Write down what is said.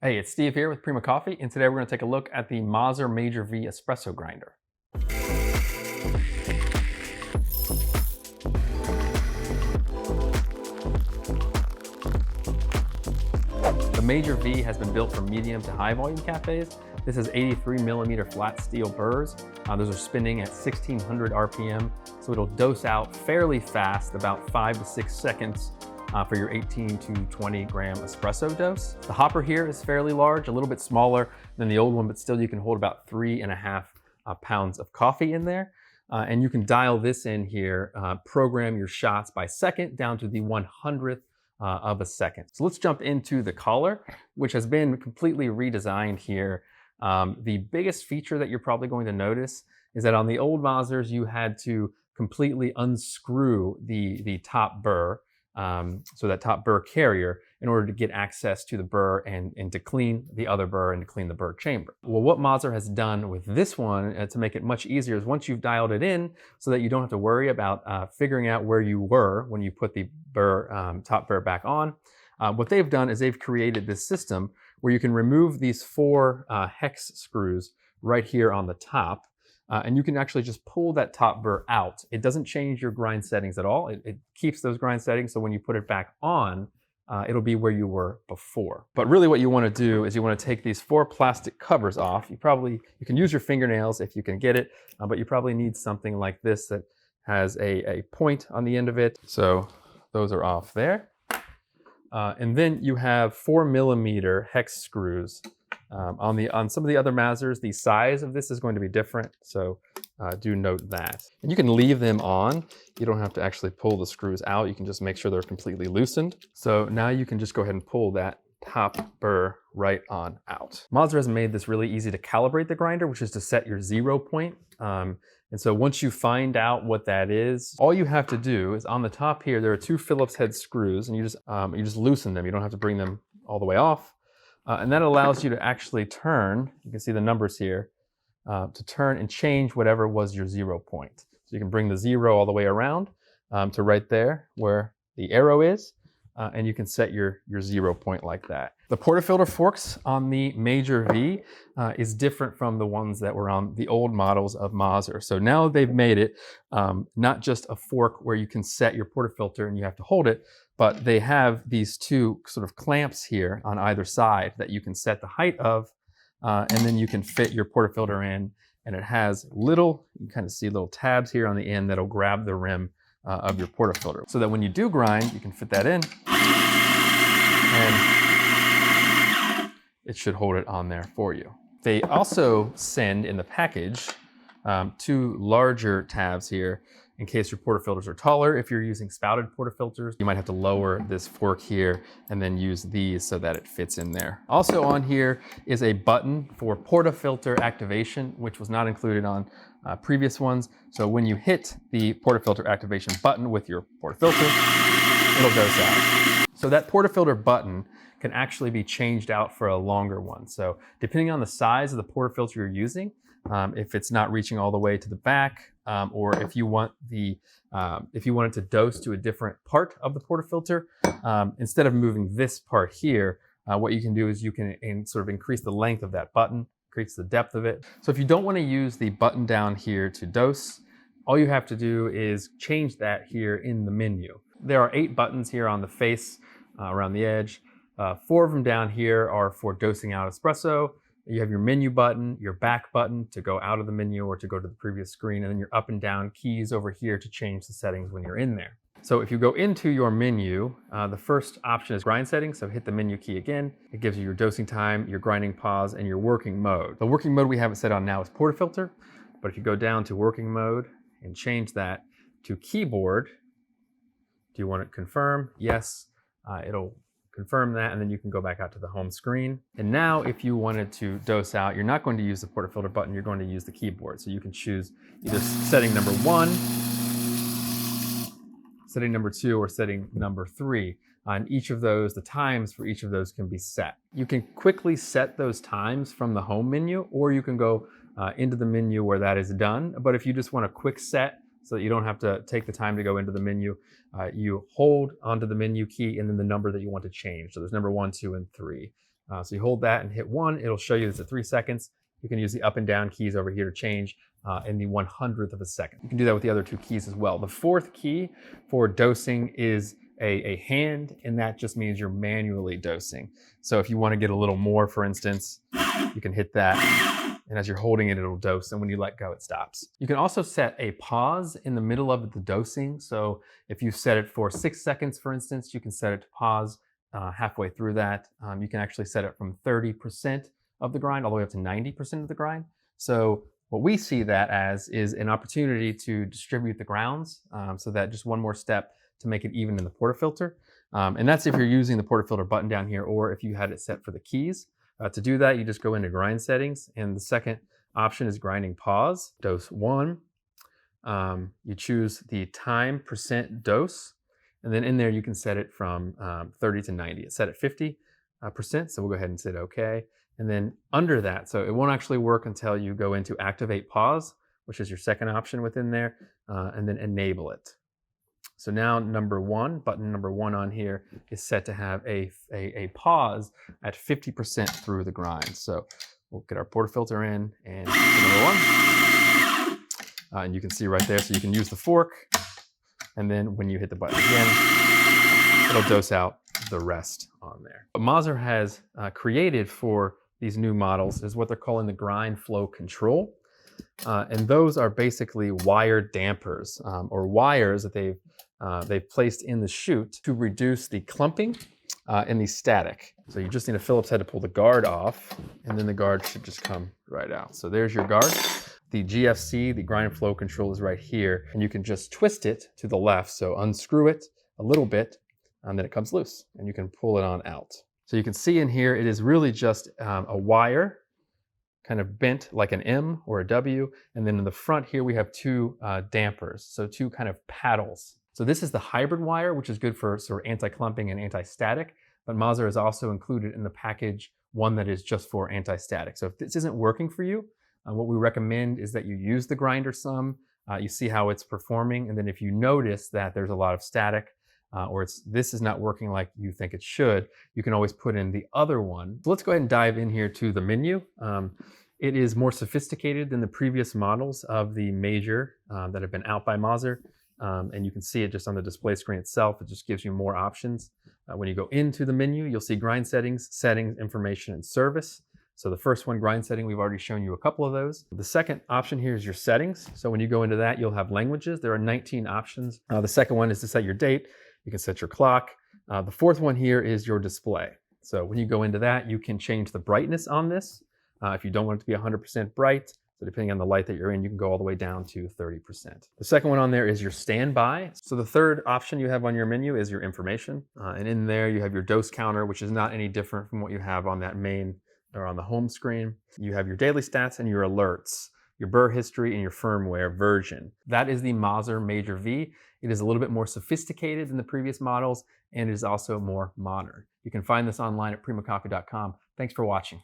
Hey, it's Steve here with Prima Coffee, and today we're going to take a look at the Mazzer Major V espresso grinder. The Major V has been built for medium to high volume cafes. This is 83mm flat steel burrs. Those are spinning at 1600 RPM, so it'll dose out fairly fast, about 5 to 6 seconds. For your 18 to 20 gram espresso dose. The hopper here is fairly large, a little bit smaller than the old one, but still you can hold about 3.5 pounds of coffee in there. And you can dial this in here, program your shots by second down to the 100th of a second. So let's jump into the collar, which has been completely redesigned here. The biggest feature that you're probably going to notice is that on the old Mazzers, you had to completely unscrew the top burr. So that top burr carrier in order to get access to the burr and to clean the other burr and to clean the burr chamber. Well, what Mazzer has done with this one to make it much easier is once you've dialed it in so that you don't have to worry about figuring out where you were when you put the burr, top burr back on. What they've done is they've created this system where you can remove these 4 hex screws right here on the top. And you can actually just pull that top burr out. It doesn't change your grind settings at all. It keeps those grind settings, so when you put it back on, it'll be where you were before. But really what you want to do is you want to take these 4 plastic covers off. You can use your fingernails if you can get it, but you probably need something like this that has a point on the end of it. So those are off there. And then you have 4mm hex screws. On some of the other Mazzers, the size of this is going to be different, so do note that. And you can leave them on. You don't have to actually pull the screws out. You can just make sure they're completely loosened. So now you can just go ahead and pull that top burr right on out. Mazzer has made this really easy to calibrate the grinder, which is to set your 0 point. And so once you find out what that is, all you have to do is on the top here, there are 2 Phillips head screws, and you just loosen them. You don't have to bring them all the way off. And that allows you to actually turn, you can see the numbers here, to turn and change whatever was your 0 point. So you can bring the 0 all the way around to right there where the arrow is, and you can set your 0 point like that. The Portafilter forks on the Major V is different from the ones that were on the old models of Mazzer. So now they've made it not just a fork where you can set your portafilter and you have to hold it, but they have these 2 sort of clamps here on either side that you can set the height of, and then you can fit your portafilter in, and it has you can kind of see little tabs here on the end that'll grab the rim of your portafilter. So that when you do grind, you can fit that in, and it should hold it on there for you. They also send in the package 2 larger tabs here in case your portafilters are taller. If you're using spouted portafilters, you might have to lower this fork here and then use these so that it fits in there. Also on here is a button for portafilter activation, which was not included on previous ones. So when you hit the portafilter activation button with your portafilter, it'll dose out. So that portafilter button can actually be changed out for a longer one. So depending on the size of the portafilter you're using, if it's not reaching all the way to the back, or if you want it to dose to a different part of the portafilter, instead of moving this part here, what you can do is you can sort of increase the length of that button, increase the depth of it. So if you don't want to use the button down here to dose, all you have to do is change that here in the menu. There are 8 buttons here on the face, around the edge. 4 of them down here are for dosing out espresso. You have your menu button, your back button to go out of the menu or to go to the previous screen, and then your up and down keys over here to change the settings when you're in there. So if you go into your menu, the first option is grind settings, so hit the menu key again. It gives you your dosing time, your grinding pause, and your working mode. The working mode we have it set on now is portafilter, but if you go down to working mode and change that to keyboard, do you want to confirm? Yes, it'll confirm that, and then you can go back out to the home screen. And now if you wanted to dose out, you're not going to use the portafilter button, you're going to use the keyboard. So you can choose either setting number 1, setting number 2, or setting number 3. On each of those, the times for each of those can be set. You can quickly set those times from the home menu, or you can go into the menu where that is done. But if you just want a quick set so that you don't have to take the time to go into the menu, you hold onto the menu key and then the number that you want to change. So there's number 1, 2, and 3. So you hold that and hit 1, it'll show you it's at 3 seconds. You can use the up and down keys over here to change in the 100th of a second. You can do that with the other 2 keys as well. The 4th key for dosing is a hand, and that just means you're manually dosing. So if you want to get a little more, for instance, you can hit that, and as you're holding it, it'll dose, and when you let go, it stops. You can also set a pause in the middle of the dosing. So if you set it for 6 seconds, for instance, you can set it to pause halfway through that. You can actually set it from 30% of the grind all the way up to 90% of the grind. So what we see that as is an opportunity to distribute the grounds, so that just one more step to make it even in the portafilter. And that's if you're using the portafilter button down here, or if you had it set for the keys. To do that, you just go into grind settings, and the second option is grinding pause, dose 1. You choose the time % dose, and then in there you can set it from 30 to 90. It's set at 50%, so we'll go ahead and say OK. And then under that, so it won't actually work until you go into activate pause, which is your second option within there, and then enable it. So now button number 1 on here is set to have a pause at 50% through the grind. So we'll get our portafilter in and number 1. And you can see right there, so you can use the fork, and then when you hit the button again, it'll dose out the rest on there. What Mazzer has created for these new models is what they're calling the grind flow control. And those are basically wire dampers, or wires that they've placed in the chute to reduce the clumping and the static. So you just need a Phillips head to pull the guard off, and then the guard should just come right out. So there's your guard. The GFC, the grind flow control, is right here, and you can just twist it to the left. So unscrew it a little bit, and then it comes loose, and you can pull it on out. So you can see in here, it is really just a wire kind of bent like an M or a W. And then in the front here, we have 2 dampers, so 2 kind of paddles. So this is the hybrid wire, which is good for sort of anti-clumping and anti-static, but Mazzer has also included in the package one that is just for anti-static. So if this isn't working for you, what we recommend is that you use the grinder some, you see how it's performing, and then if you notice that there's a lot of static, or this is not working like you think it should, you can always put in the other one. So let's go ahead and dive in here to the menu. It is more sophisticated than the previous models of the Major that have been out by Mazzer. And you can see it just on the display screen itself. It just gives you more options. When you go into the menu, you'll see grind settings, information, and service. So the first one, grind setting, we've already shown you a couple of those. The second option here is your settings. So when you go into that, you'll have languages. There are 19 options. The second one is to set your date. You can set your clock. The fourth one here is your display. So when you go into that, you can change the brightness on this. If you don't want it to be 100% bright, so depending on the light that you're in, you can go all the way down to 30%. The second one on there is your standby. So the third option you have on your menu is your information. And in there you have your dose counter, which is not any different from what you have on that main or on the home screen. You have your daily stats and your alerts, your burr history, and your firmware version. That is the Mazzer Major V. It is a little bit more sophisticated than the previous models, and it is also more modern. You can find this online at primacoffee.com. Thanks for watching.